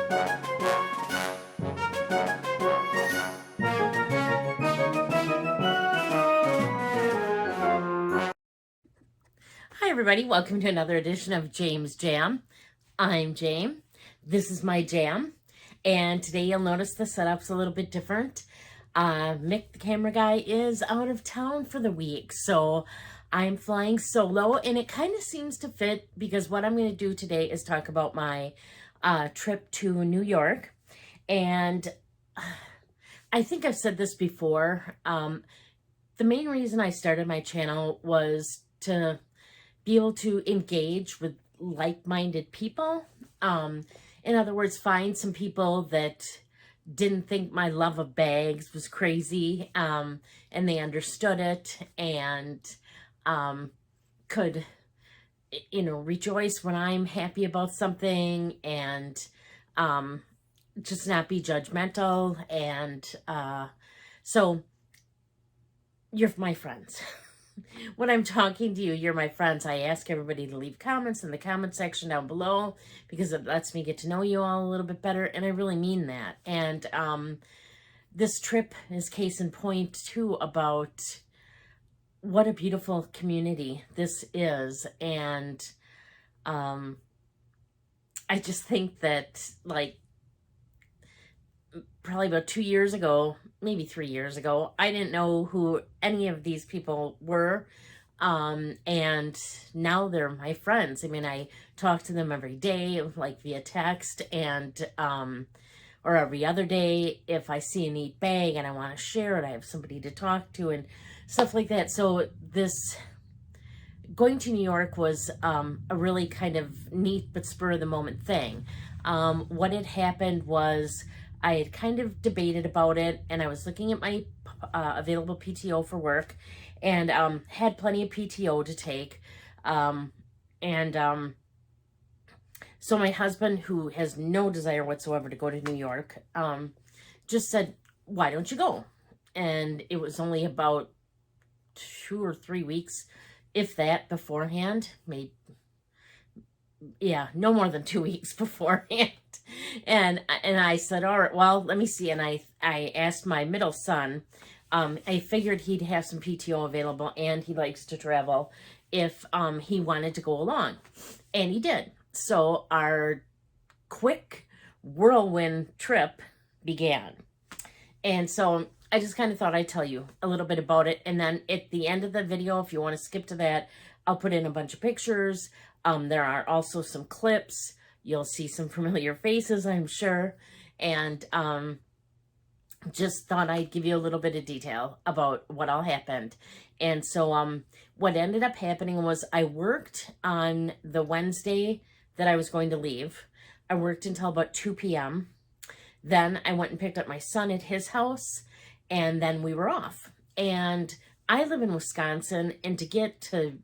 Hi everybody, welcome to another edition of James Jam. I'm Jam. This is my jam. And today you'll notice the setup's a little bit different. Mick, the camera guy, is out of town for the week. So I'm flying solo, and it kind of seems to fit because what I'm going to do today is talk about my trip to New York. And I think I've said this before. The main reason I started my channel was to be able to engage with like-minded people. In other words, find some people that didn't think my love of bags was crazy, and they understood it and could, rejoice when I'm happy about something and just not be judgmental. And so you're my friends. When I'm talking to you, you're my friends. I ask everybody to leave comments in the comment section down below because it lets me get to know you all a little bit better, and I really mean that. And this trip is case in point, too, about what a beautiful community this is. And I just think that, like, probably about 2 years ago, maybe 3 years ago, I didn't know who any of these people were. And now they're my friends. I mean, I talk to them every day, like via text, and, or every other day if I see a neat bag and I want to share it, I have somebody to talk to and stuff like that. So going to New York was a really kind of neat but spur of the moment thing. What had happened was I had kind of debated about it, and I was looking at my available PTO for work, and had plenty of PTO to take. So my husband, who has no desire whatsoever to go to New York, just said, why don't you go? And it was only about 2 or 3 weeks, if that, beforehand. Maybe, yeah, no more than 2 weeks beforehand. And I said, all right, well, let me see. And I asked my middle son, I figured he'd have some PTO available and he likes to travel, if he wanted to go along. And he did. So our quick whirlwind trip began. And so I just kind of thought I'd tell you a little bit about it. And then at the end of the video, if you want to skip to that, I'll put in a bunch of pictures. There are also some clips. You'll see some familiar faces, I'm sure. And just thought I'd give you a little bit of detail about what all happened. And so what ended up happening was I worked on the Wednesday that I was going to leave. I worked until about 2 p.m. Then I went and picked up my son at his house, and then we were off. And I live in Wisconsin, and to get to,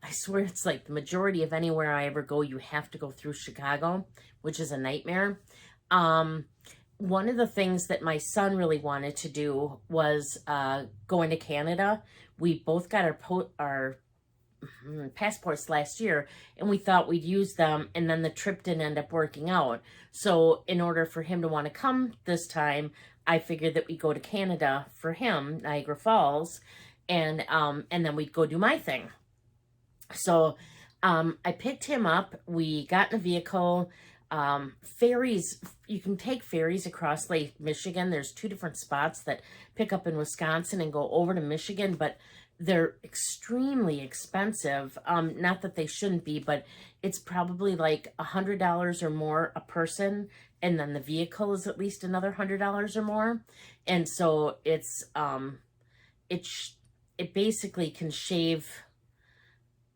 I swear it's like the majority of anywhere I ever go, you have to go through Chicago, which is a nightmare. One of the things that my son really wanted to do was going to Canada. We both got our passports last year, and we thought we'd use them, and then the trip didn't end up working out. So in order for him to want to come this time, I figured that we'd go to Canada for him, Niagara Falls, and then we'd go do my thing. So I picked him up. We got in a vehicle. Ferries, you can take ferries across Lake Michigan. There's 2 different spots that pick up in Wisconsin and go over to Michigan, but they're extremely expensive. Not that they shouldn't be, but it's probably like $100 or more a person, and then the vehicle is at least another $100 or more. And so it's it basically can shave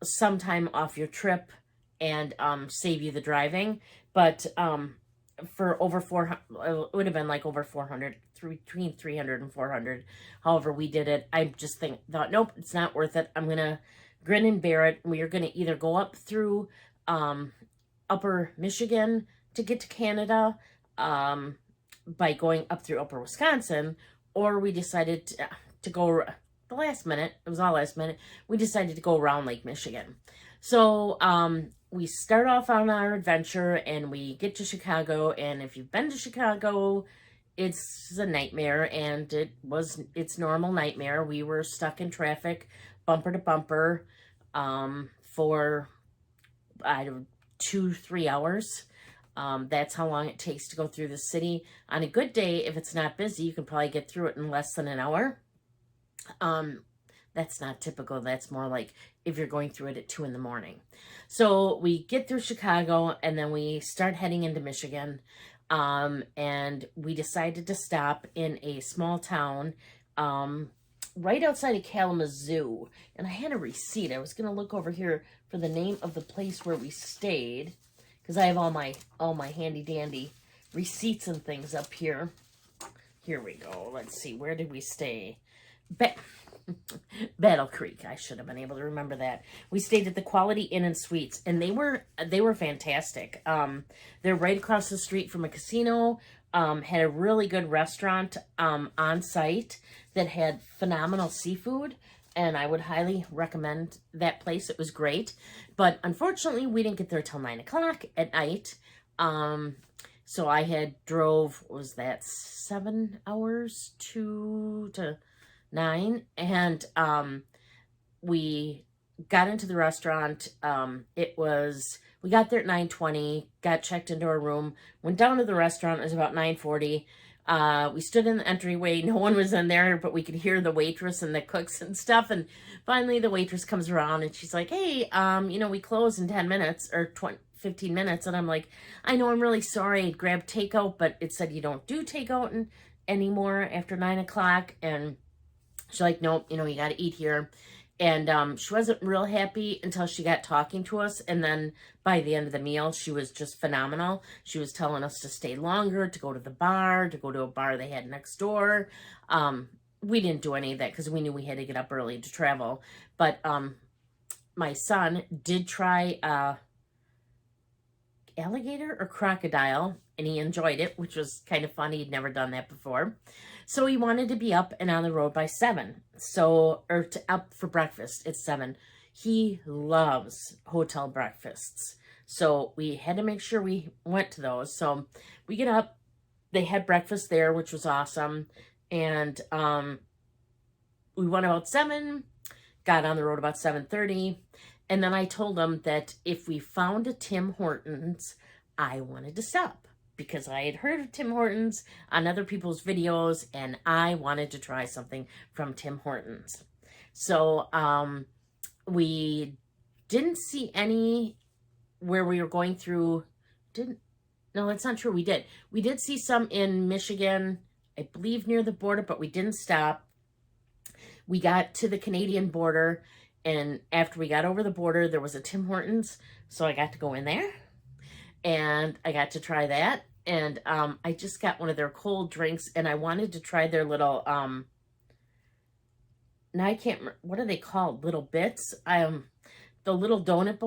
some time off your trip and save you the driving. But for over 400, it would have been like over 400, between 300 and 400. However we did it, I just thought, nope, it's not worth it. I'm gonna grin and bear it. We are gonna either go up through upper Michigan to get to Canada by going up through upper Wisconsin, or we decided to go the last minute. It was all last minute. We decided to go around Lake Michigan. So we start off on our adventure and we get to Chicago. And if you've been to Chicago, it's a nightmare, and it's normal nightmare. We were stuck in traffic, bumper to bumper, for 2-3 hours. That's how long it takes to go through the city. On a good day, if it's not busy, you can probably get through it in less than an hour. That's not typical. That's more like if you're going through it at 2 in the morning. So we get through Chicago, and then we start heading into Michigan. And we decided to stop in a small town, right outside of Kalamazoo. And I had a receipt. I was going to look over here for the name of the place where we stayed, because I have all my handy dandy receipts and things up here. Here we go. Let's see. Where did we stay? Battle Creek. I should have been able to remember that. We stayed at the Quality Inn and Suites, and they were fantastic. They're right across the street from a casino. Had a really good restaurant on site that had phenomenal seafood, and I would highly recommend that place. It was great, but unfortunately, we didn't get there till 9 o'clock at night. So I had drove, was that 7 hours to 9, and we got into the restaurant. We got there at 9:20, got checked into our room, went down to the restaurant. It was about 9:40. We stood in the entryway. No one was in there, but we could hear the waitress and the cooks and stuff. And finally the waitress comes around and she's like, hey, we close in 10 minutes or 15 minutes. And I'm like, I know, I'm really sorry. I grabbed takeout, but it said you don't do takeout anymore after 9 o'clock. And she's like, nope, you got to eat here. And she wasn't real happy until she got talking to us. And then by the end of the meal, she was just phenomenal. She was telling us to stay longer, to go to the bar, to go to a bar they had next door. We didn't do any of that because we knew we had to get up early to travel. But my son did try alligator or crocodile, and he enjoyed it, which was kind of funny. He'd never done that before. So he wanted to be up and on the road by 7. Up for breakfast at 7. He loves hotel breakfasts. So we had to make sure we went to those. So we get up. They had breakfast there, which was awesome. And we went about 7, got on the road about 7:30. And then I told them that if we found a Tim Hortons, I wanted to stop, because I had heard of Tim Hortons on other people's videos, and I wanted to try something from Tim Hortons. So we didn't see any where we were going through. No, that's not true. We did see some in Michigan, I believe near the border, but we didn't stop. We got to the Canadian border, and after we got over the border, there was a Tim Hortons, so I got to go in there, and I got to try that. And I just got one of their cold drinks, and I wanted to try their little, now I can't remember, what are they called? Little bits? The little donut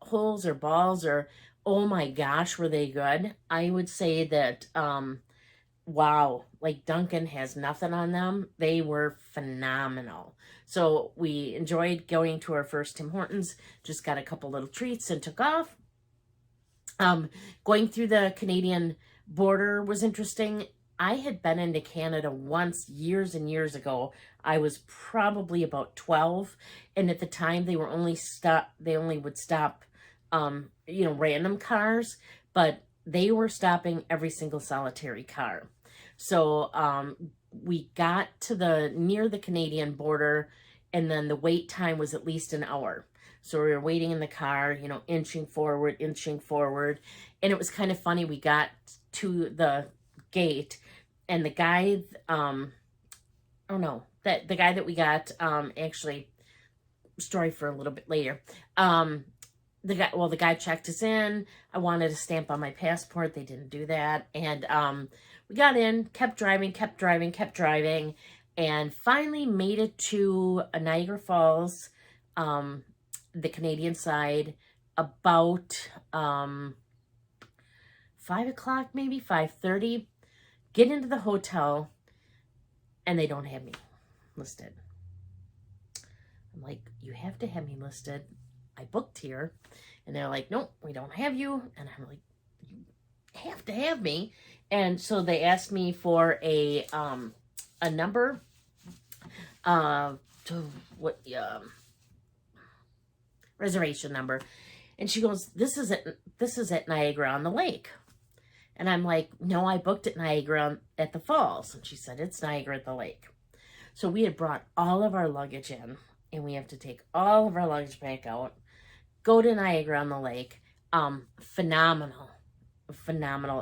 holes or balls, or, oh my gosh, were they good? I would say that, wow, like Dunkin' has nothing on them. They were phenomenal. So we enjoyed going to our first Tim Hortons, just got a couple little treats and took off. Going through the Canadian border was interesting. I had been into Canada once years and years ago. I was probably about 12, and at the time they only would stop random cars, but they were stopping every single solitary car. So we got to near the Canadian border, and then the wait time was at least an hour. So we were waiting in the car, inching forward. And it was kind of funny. We got to the gate, and the guy, the guy that we got, actually, story for a little bit later. The guy checked us in. I wanted a stamp on my passport. They didn't do that. And we got in, kept driving, and finally made it to Niagara Falls, the Canadian side, about 5 o'clock, maybe 5:30. Get into the hotel, and they don't have me listed. I'm like, you have to have me listed. I booked here. And they're like, nope, we don't have you. And I'm like, you have to have me. And so they asked me for a number, to what, reservation number. And she goes, this is at Niagara on the Lake. And I'm like, no, I booked at Niagara at the Falls. And she said, it's Niagara at the Lake. So we had brought all of our luggage in, and we have to take all of our luggage back out, go to Niagara on the Lake. Phenomenal.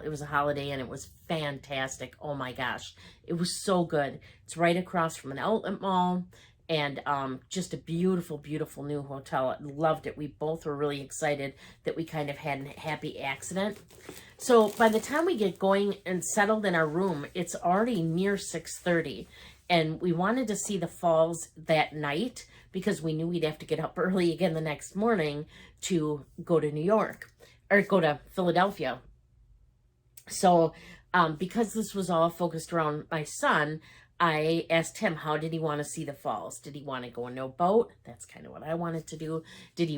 It was a holiday, and it was fantastic. Oh my gosh. It was so good. It's right across from an outlet mall, and just a beautiful, beautiful new hotel. I loved it. We both were really excited that we kind of had a happy accident. So by the time we get going and settled in our room, it's already near 6:30. And we wanted to see the falls that night because we knew we'd have to get up early again the next morning to go to New York or go to Philadelphia. So because this was all focused around my son, I asked him, how did he want to see the falls? Did he want to go in a boat? That's kind of what I wanted to do.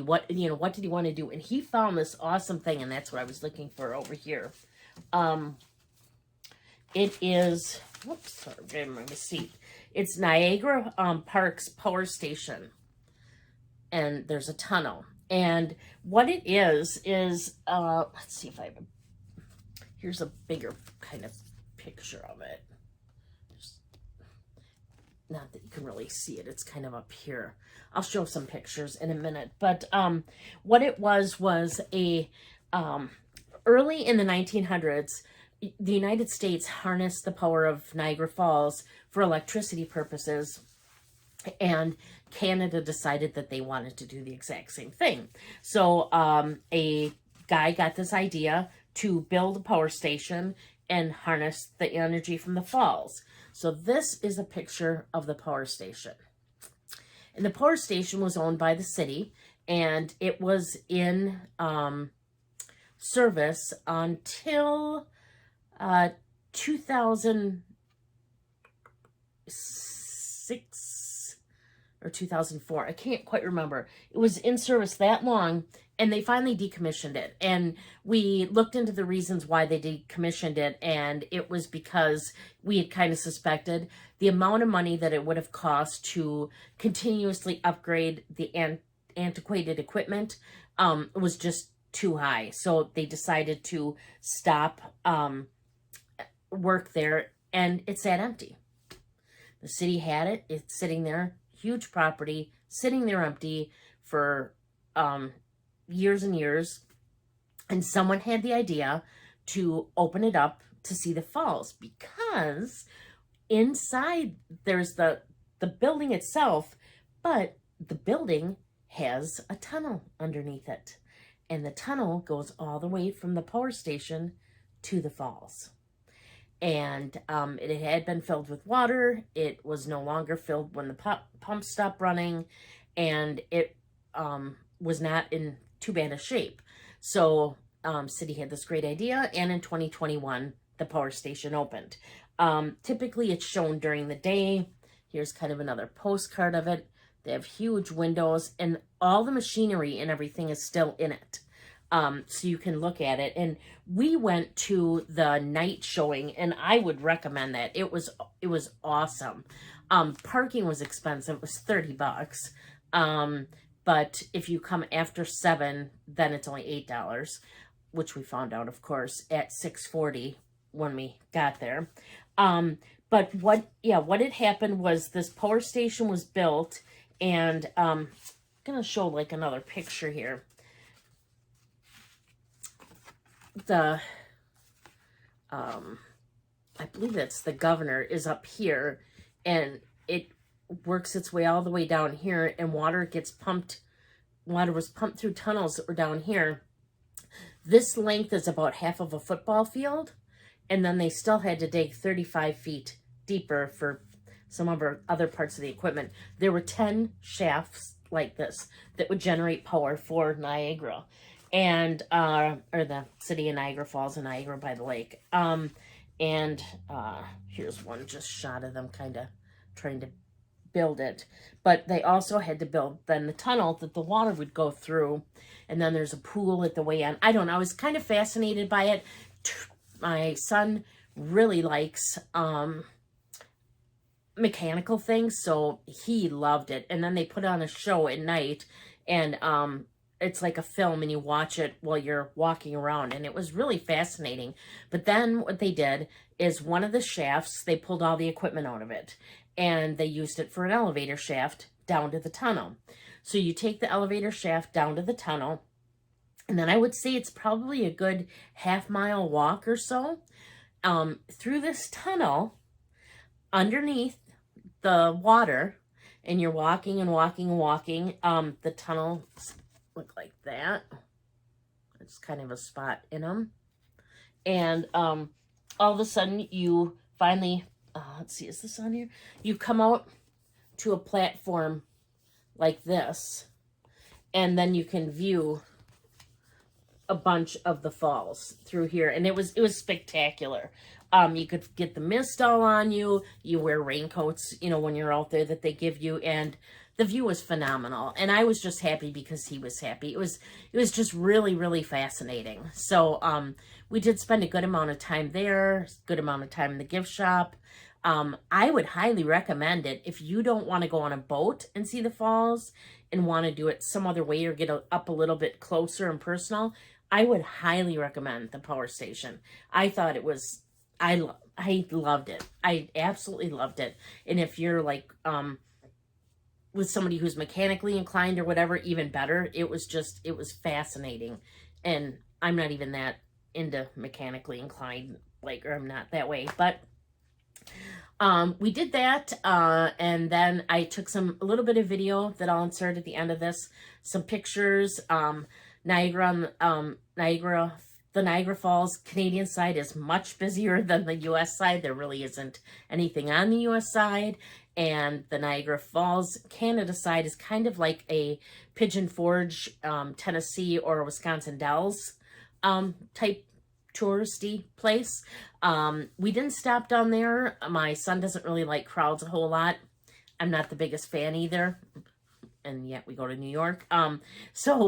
What did he want to do? And he found this awesome thing, and that's what I was looking for over here. It is, whoops, sorry, I'm getting my receipt. It's Niagara Park's power station. And there's a tunnel. And what it is, let's see if I have here's a bigger kind of picture of it. Not that you can really see it. It's kind of up here. I'll show some pictures in a minute. But what it was a, early in the 1900s, the United States harnessed the power of Niagara Falls for electricity purposes, and Canada decided that they wanted to do the exact same thing. So a guy got this idea to build a power station and harness the energy from the falls. So this is a picture of the power station. And the power station was owned by the city, and it was in service until 2006 or 2004. I can't quite remember. It was in service that long, and they finally decommissioned it. And we looked into the reasons why they decommissioned it, and it was because we had kind of suspected the amount of money that it would have cost to continuously upgrade the antiquated equipment was just too high. So they decided to stop work there, and it sat empty. The city had it. It's sitting there, huge property, sitting there empty for years and years. And someone had the idea to open it up to see the falls, because inside there's the building itself, but the building has a tunnel underneath it. And the tunnel goes all the way from the power station to the falls. And it had been filled with water. It was no longer filled when the pump stopped running, and it was not in too bad a shape. So city had this great idea, and in 2021 the power station opened. Typically it's shown during the day. Here's kind of another postcard of it. They have huge windows, and all the machinery and everything is still in it. So you can look at it. And we went to the night showing, and I would recommend that. It was awesome. Parking was expensive. It was $30. But if you come after 7, then it's only $8, which we found out, of course, at 6:40 when we got there. But what had happened was this power station was built, and I'm going to show like another picture here. I believe it's the governor is up here, and it works its way all the way down here, and water was pumped through tunnels that were down here. This length is about half of a football field, and then they still had to dig 35 feet deeper for some of our other parts of the equipment. There were 10 shafts like this that would generate power for Niagara, and or the city of Niagara Falls and Niagara by the Lake. Here's one just shot of them kind of trying to build it. But they also had to build then the tunnel that the water would go through. And then there's a pool at the way end. I don't know. I was kind of fascinated by it. My son really likes mechanical things, so he loved it. And then they put on a show at night, and it's like a film, and you watch it while you're walking around, and it was really fascinating. But then what they did is one of the shafts, they pulled all the equipment out of it, and they used it for an elevator shaft down to the tunnel. So you take the elevator shaft down to the tunnel, and then I would say it's probably a good half-mile walk or so through this tunnel underneath the water, and you're walking and walking and walking. The tunnels look like that. It's kind of a spot in them. And all of a sudden you finally, let's see, is this on here? You come out to a platform like this, and then you can view a bunch of the falls through here, and it was spectacular. You could get the mist all on you. You wear raincoats, you know, when you're out there that they give you, and the view was phenomenal. And I was just happy because he was happy. It was just really, really fascinating. So we did spend a good amount of time there, good amount of time in the gift shop. I would highly recommend it if you don't want to go on a boat and see the falls and want to do it some other way or get up a little bit closer and personal. I would highly recommend the power station. I thought it was, I loved it. I absolutely loved it. And if you're like, with somebody who's mechanically inclined or whatever, even better. It was fascinating. And I'm not even that into mechanically inclined, like, or I'm not that way, but we did that, and then I took a little bit of video that I'll insert at the end of this, some pictures. Niagara, the Niagara Falls Canadian side is much busier than the U.S. side. There really isn't anything on the U.S. side, and the Niagara Falls Canada side is kind of like a Pigeon Forge, Tennessee or Wisconsin Dells type touristy place. We didn't stop down there. My son doesn't really like crowds a whole lot. I'm not the biggest fan either, and yet we go to New York. So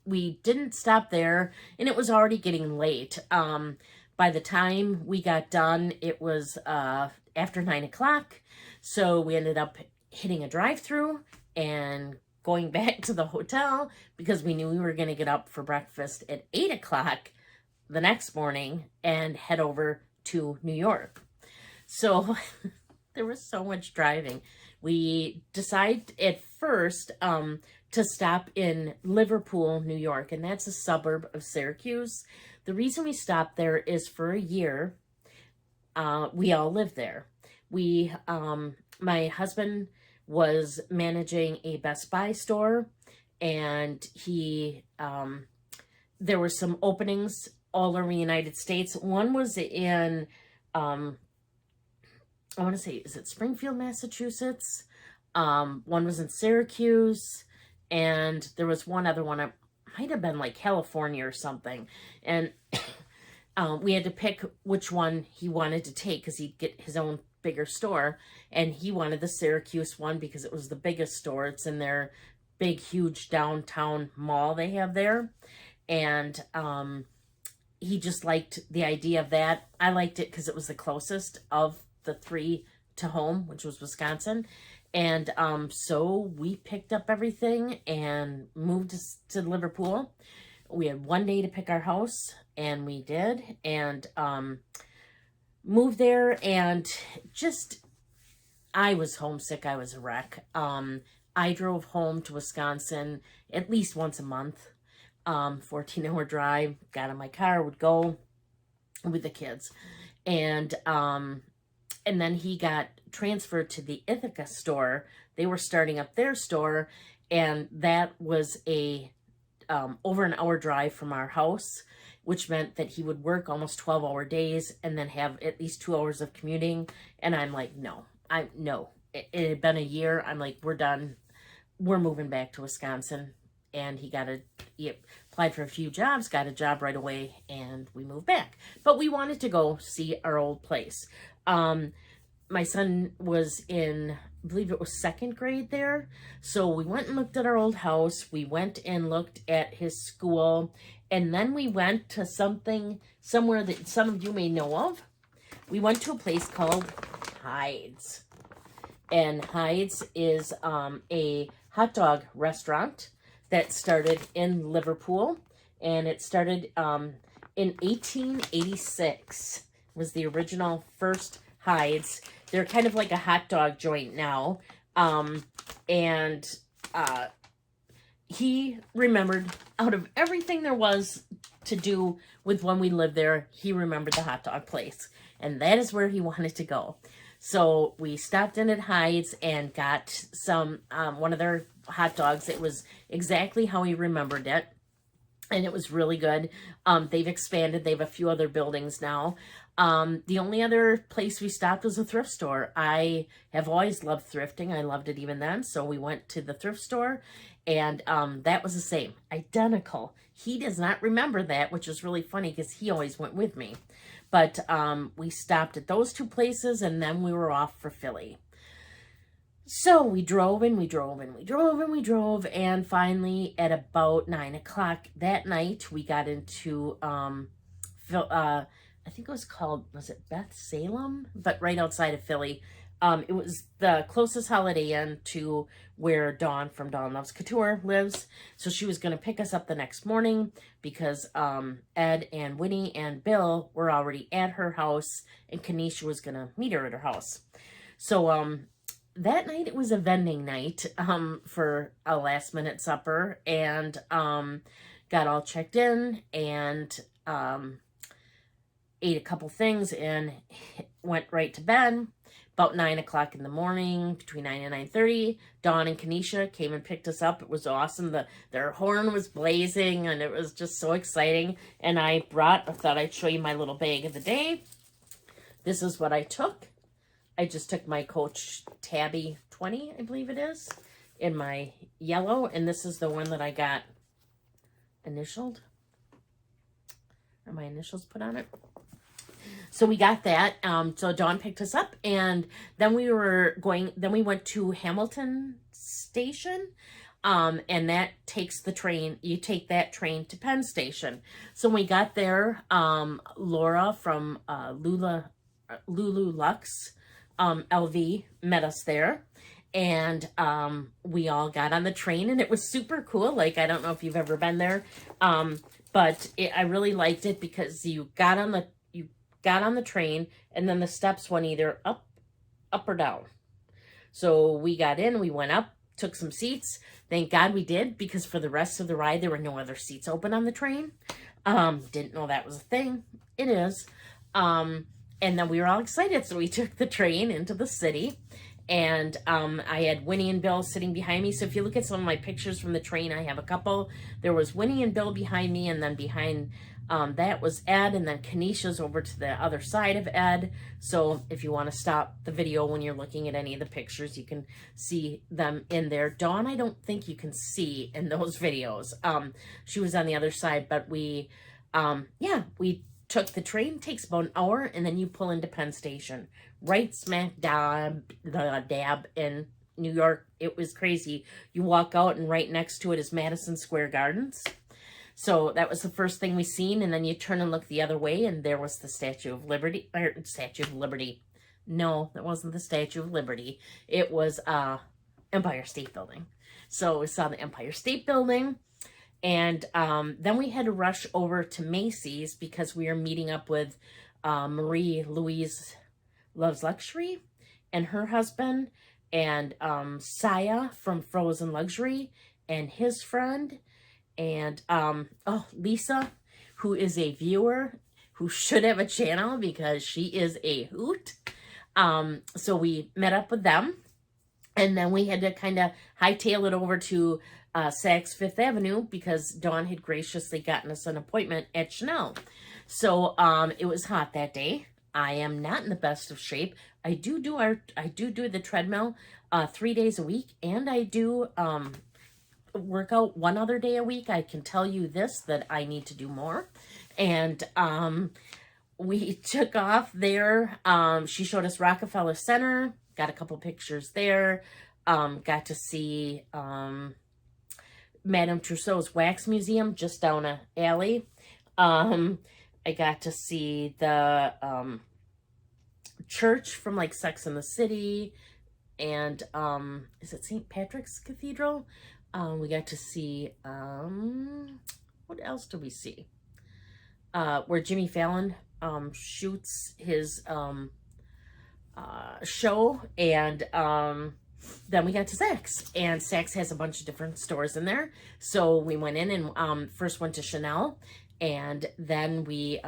we didn't stop there, and it was already getting late. By the time we got done, it was after 9 o'clock. So we ended up hitting a drive-through and going back to the hotel because we knew we were going to get up for breakfast at 8 o'clock the next morning and head over to New York. So there was so much driving. We decided at first to stop in Liverpool, New York, and that's a suburb of Syracuse. The reason we stopped there is for a year, we all lived there. My husband was managing a Best Buy store, and there were some openings all over the United States. One was in, I want to say, is it Springfield, Massachusetts? One was in Syracuse, and there was one other one. It might have been like California or something. And we had to pick which one he wanted to take because he'd get his own bigger store, and he wanted the Syracuse one because it was the biggest store. It's in their big, huge downtown mall they have there. And he just liked the idea of that. I liked it because it was the closest of the three to home, which was Wisconsin. And so we picked up everything and moved to Liverpool. We had one day to pick our house, and we did. And moved there, and I was homesick. I was a wreck. I drove home to Wisconsin at least once a month. 14-hour drive, got in my car, would go with the kids. And then he got transferred to the Ithaca store. They were starting up their store, and that was over an hour drive from our house, which meant that he would work almost 12-hour days and then have at least 2 hours of commuting. And I'm like, no. It had been a year. I'm like, we're done. We're moving back to Wisconsin. And he applied for a few jobs, got a job right away, and we moved back. But we wanted to go see our old place. my son was in, I believe it was second grade there. So we went and looked at our old house. We went and looked at his school. And then we went to somewhere that some of you may know of. We went to a place called Hyde's. And Hyde's is a hot dog restaurant that started in Liverpool. And it started in 1886. Was the original first Hyde's. They're kind of like a hot dog joint now. He remembered, out of everything there was to do with when we lived there, he remembered the hot dog place. And that is where he wanted to go. So we stopped in at Hyde's and got some, one of their hot dogs. It was exactly how he remembered it. And it was really good. They've expanded. They have a few other buildings now. The only other place we stopped was a thrift store. I have always loved thrifting. I loved it even then. So we went to the thrift store, and that was the same. Identical. He does not remember that, which is really funny because he always went with me. But we stopped at those two places, and then we were off for Philly. So we drove and we drove and we drove and we drove, and finally at about 9 o'clock that night, we got into, I think it was called, was it Beth Salem? But right outside of Philly. It was the closest Holiday Inn to where Dawn from Dawn Loves Couture lives. So she was going to pick us up the next morning because Ed and Winnie and Bill were already at her house, and Kenysha was going to meet her at her house. So, that night it was a vending night for a last minute supper, and got all checked in and ate a couple things and went right to bed. About 9 o'clock in the morning, between 9 and 9:30, Dawn and Kenysha came and picked us up. It was awesome. Their horn was blazing, and it was just so exciting. And I thought I'd show you my little bag of the day. This is what I took. I just took my Coach Tabby 20, I believe it is, in my yellow. And this is the one that I got initialed. Are my initials put on it? So we got that. So Dawn picked us up, and then we went to Hamilton Station. And that takes the train, you take that train to Penn Station. So when we got there, Laura from Lulu Lux, LV met us there, and we all got on the train, and it was super cool. Like, I don't know if you've ever been there, but I really liked it because you got on the train, and then the steps went either up or down. So we got in, we went up, took some seats. Thank God we did, because for the rest of the ride there were no other seats open on the train. Didn't know that was a thing. It is. And then we were all excited, so we took the train into the city, and I had Winnie and Bill sitting behind me. So if you look at some of my pictures from the train, I have a couple. There was Winnie and Bill behind me, and then behind that was Ed, and then Kenysha's over to the other side of Ed. So if you want to stop the video when you're looking at any of the pictures, you can see them in there. Dawn, I don't think you can see in those videos. She was on the other side, but we took the train. It takes about an hour, and then you pull into Penn Station, right smack dab in New York. It was crazy. You walk out, and right next to it is Madison Square Gardens. So that was the first thing we seen, and then you turn and look the other way, and there was the Statue of Liberty. No, that wasn't the Statue of Liberty. It was Empire State Building. So we saw the Empire State Building. And then we had to rush over to Macy's because we were meeting up with Marie Louise Loves Luxury and her husband, and Siah from Frozen Luxury and his friend, and Lisa, who is a viewer who should have a channel because she is a hoot. So we met up with them, and then we had to kind of hightail it over to Saks Fifth Avenue because Dawn had graciously gotten us an appointment at Chanel. So it was hot that day. I am not in the best of shape. I do the treadmill 3 days a week, and I do work out one other day a week. I can tell you this, that I need to do more. And we took off there. She showed us Rockefeller Center, got a couple pictures there, got to see Madame Tussauds Wax Museum just down an alley. I got to see the church from like Sex and the City, and is it St. Patrick's Cathedral? We got to see what else did we see? Where Jimmy Fallon shoots his show, and then we got to Saks, and Saks has a bunch of different stores in there. So we went in and first went to Chanel, and then we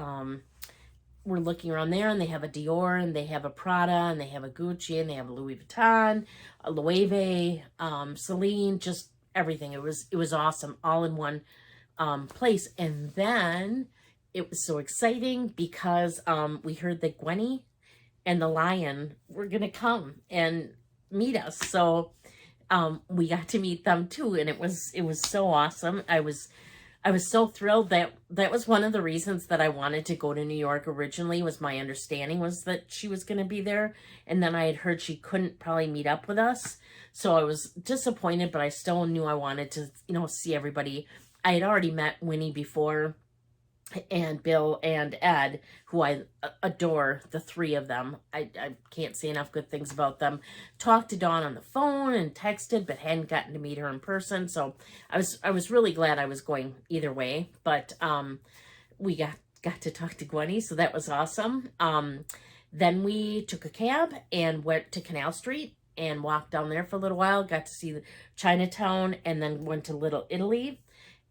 were looking around there, and they have a Dior, and they have a Prada, and they have a Gucci, and they have a Louis Vuitton, a Loewe, Celine, just everything. It was awesome, all in one place. And then it was so exciting because we heard that Gwenny and the lion were gonna come and meet us. So we got to meet them too, and it was so awesome. I was so thrilled. That was one of the reasons that I wanted to go to New York originally. Was my understanding was that she was going to be there, and then I had heard she couldn't probably meet up with us. So I was disappointed, but I still knew I wanted to, see everybody. I had already met Winnie before, and Bill and Ed, who I adore, the three of them. I can't say enough good things about them. Talked to Dawn on the phone and texted, but hadn't gotten to meet her in person. So I was really glad I was going either way. But we got to talk to Gwenny, so that was awesome. Then we took a cab and went to Canal Street and walked down there for a little while. Got to see the Chinatown, and then went to Little Italy.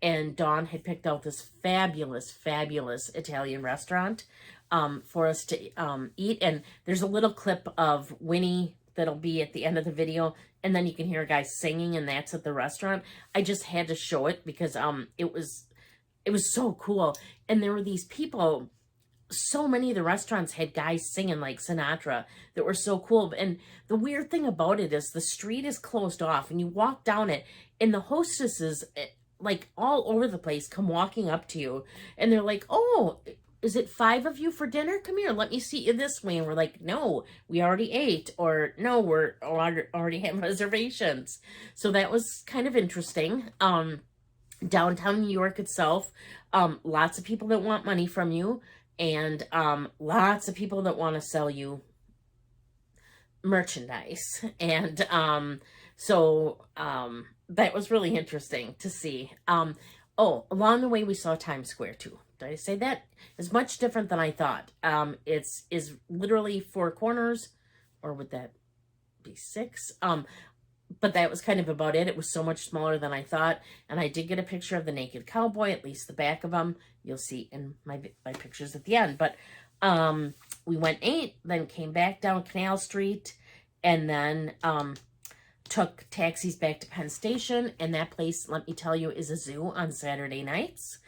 And Dawn had picked out this fabulous, fabulous Italian restaurant for us to eat. And there's a little clip of Winnie that'll be at the end of the video. And then you can hear a guy singing, and that's at the restaurant. I just had to show it because it was so cool. And there were these people, so many of the restaurants had guys singing like Sinatra that were so cool. And the weird thing about it is the street is closed off, and you walk down it, and the hostesses, like all over the place, come walking up to you, and they're like, "Oh, is it 5 of you for dinner? Come here, let me seat you this way." And we're like, "No, we already ate," or "No, we're already have reservations." So that was kind of interesting. Downtown New York itself, lots of people that want money from you, and lots of people that want to sell you merchandise. And that was really interesting to see. Along the way we saw Times Square too. Did I say that? It's much different than I thought. It's literally 4 corners, or would that be 6? But that was kind of about it. It was so much smaller than I thought. And I did get a picture of the naked cowboy, at least the back of him. You'll see in my pictures at the end. But we went 8, then came back down Canal Street, and then took taxis back to Penn Station. And that place, let me tell you, is a zoo on Saturday nights.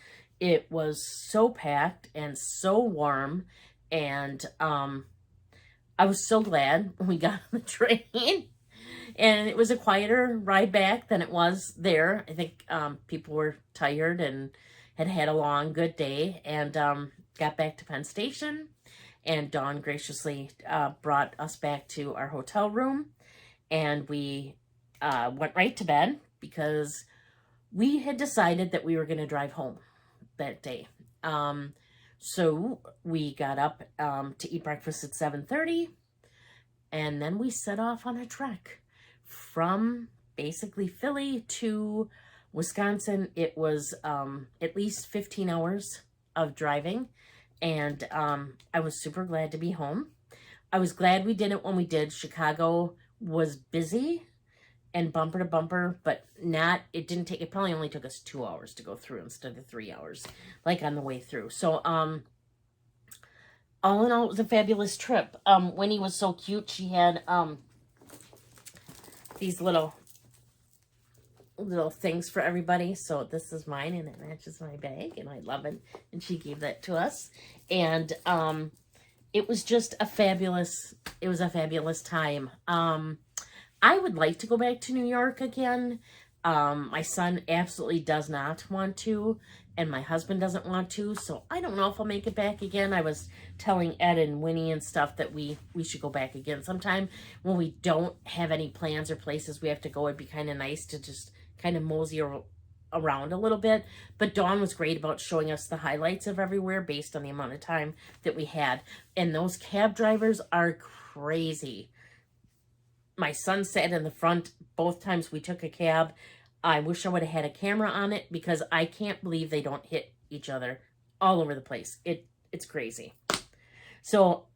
It was so packed and so warm. And I was so glad when we got on the train. And it was a quieter ride back than it was there. I think people were tired and had had a long, good day, and got back to Penn Station. And Dawn graciously brought us back to our hotel room. And we went right to bed because we had decided that we were going to drive home that day. So we got up to eat breakfast at 7:30. And then we set off on a trek from basically Philly to Wisconsin. It was at least 15 hours of driving, and I was super glad to be home. I was glad we did it when we did. Chicago was busy and bumper to bumper, but it probably only took us 2 hours to go through instead of 3 hours, like on the way through. So all in all, it was a fabulous trip. Winnie was so cute. She had these little things for everybody. So this is mine, and it matches my bag, and I love it. And she gave that to us. And it was just a fabulous time. I would like to go back to New York again. My son absolutely does not want to, and my husband doesn't want to, so I don't know if I'll make it back again. I was telling Ed and Winnie and stuff that we should go back again sometime when we don't have any plans or places we have to go. It'd be kind of nice to just kind of mosey around a little bit. But Dawn was great about showing us the highlights of everywhere based on the amount of time that we had. And those cab drivers are crazy. My son sat in the front both times we took a cab. I wish I would have had a camera on it because I can't believe they don't hit each other all over the place. It's crazy. So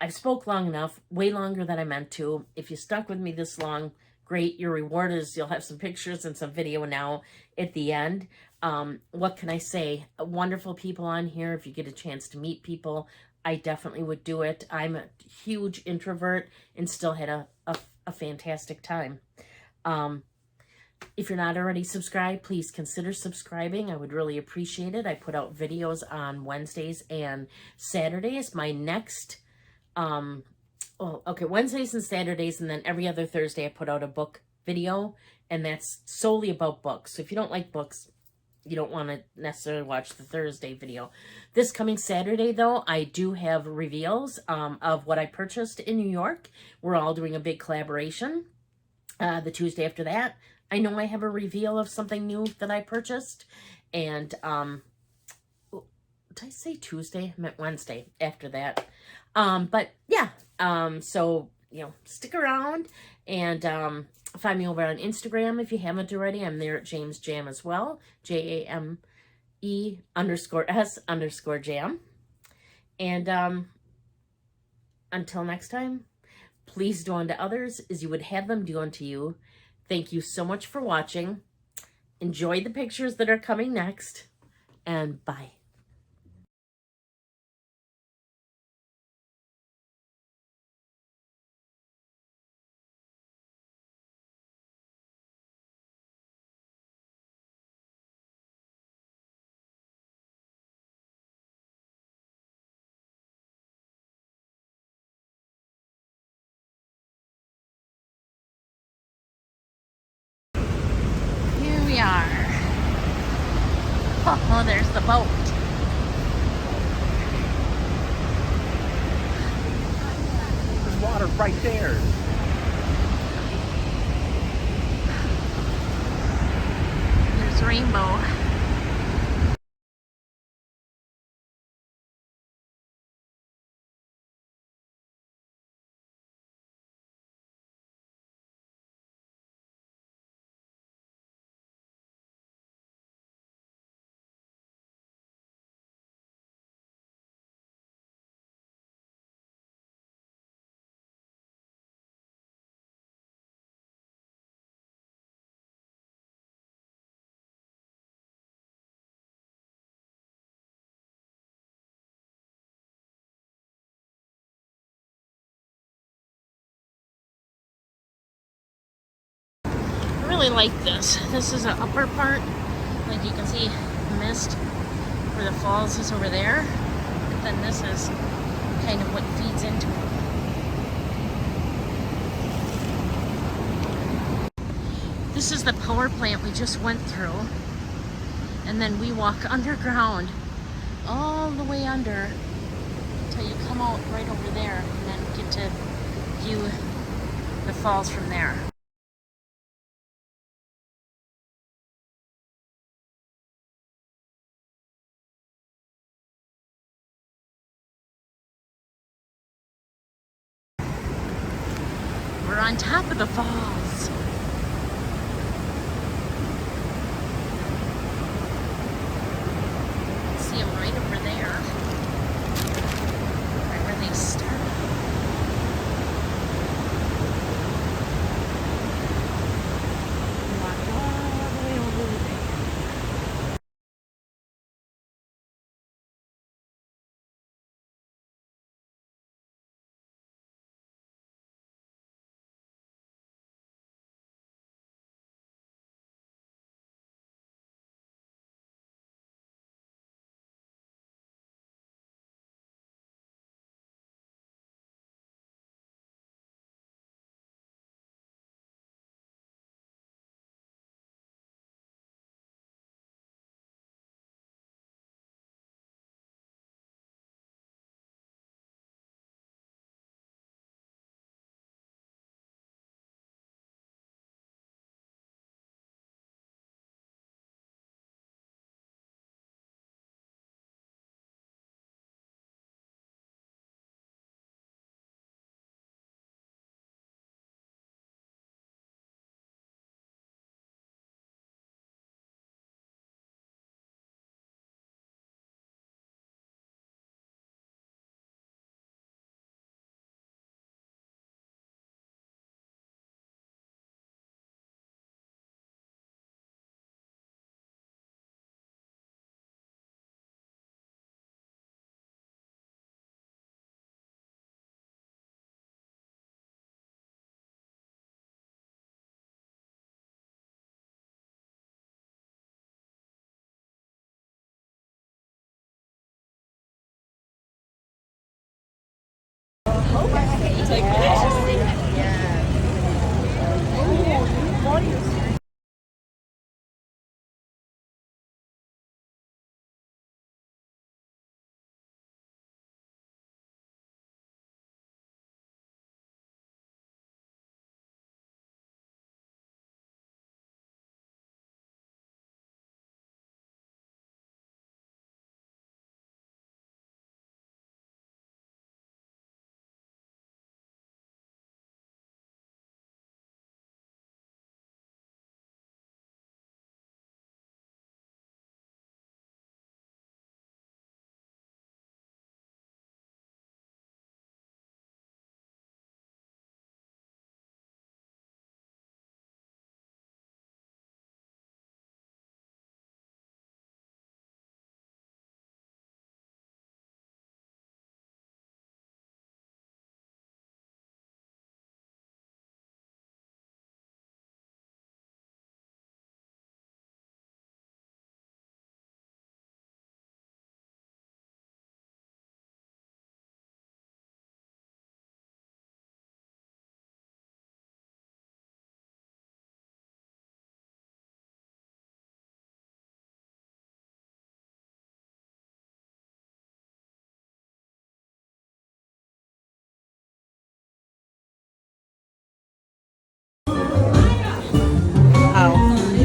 I've spoke long enough, way longer than I meant to. If you stuck with me this long, great. Your reward is you'll have some pictures and some video now at the end. What can I say? Wonderful people on here. If you get a chance to meet people, I definitely would do it. I'm a huge introvert and still had a fantastic time. If you're not already subscribed, please consider subscribing. I would really appreciate it. I put out videos on Wednesdays and Saturdays. My next, Wednesdays and Saturdays, and then every other Thursday I put out a book video, and that's solely about books. So if you don't like books, you don't want to necessarily watch the Thursday video. This coming Saturday, though, I do have reveals of what I purchased in New York. We're all doing a big collaboration. The Tuesday after that, I know I have a reveal of something new that I purchased. And, did I say Tuesday? I meant Wednesday after that. But yeah, so, you know, stick around and, find me over on Instagram if you haven't already. I'm there at James Jam as well. JAME_S_Jam. And, until next time, please do unto others as you would have them do unto you. Thank you so much for watching. Enjoy the pictures that are coming next, and bye. Here we are. Oh, there's the boat. There's water right there. There's rainbow. I really like this. This is an upper part. Like you can see mist where the falls is over there. But then this is kind of what feeds into it. This is the power plant we just went through. And then we walk underground all the way under until you come out right over there and then get to view the falls from there. We're on top of the falls. See them right over there. Right where they start.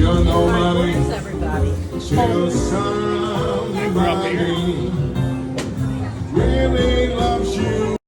You're nobody. Everybody. Till somebody really loves you.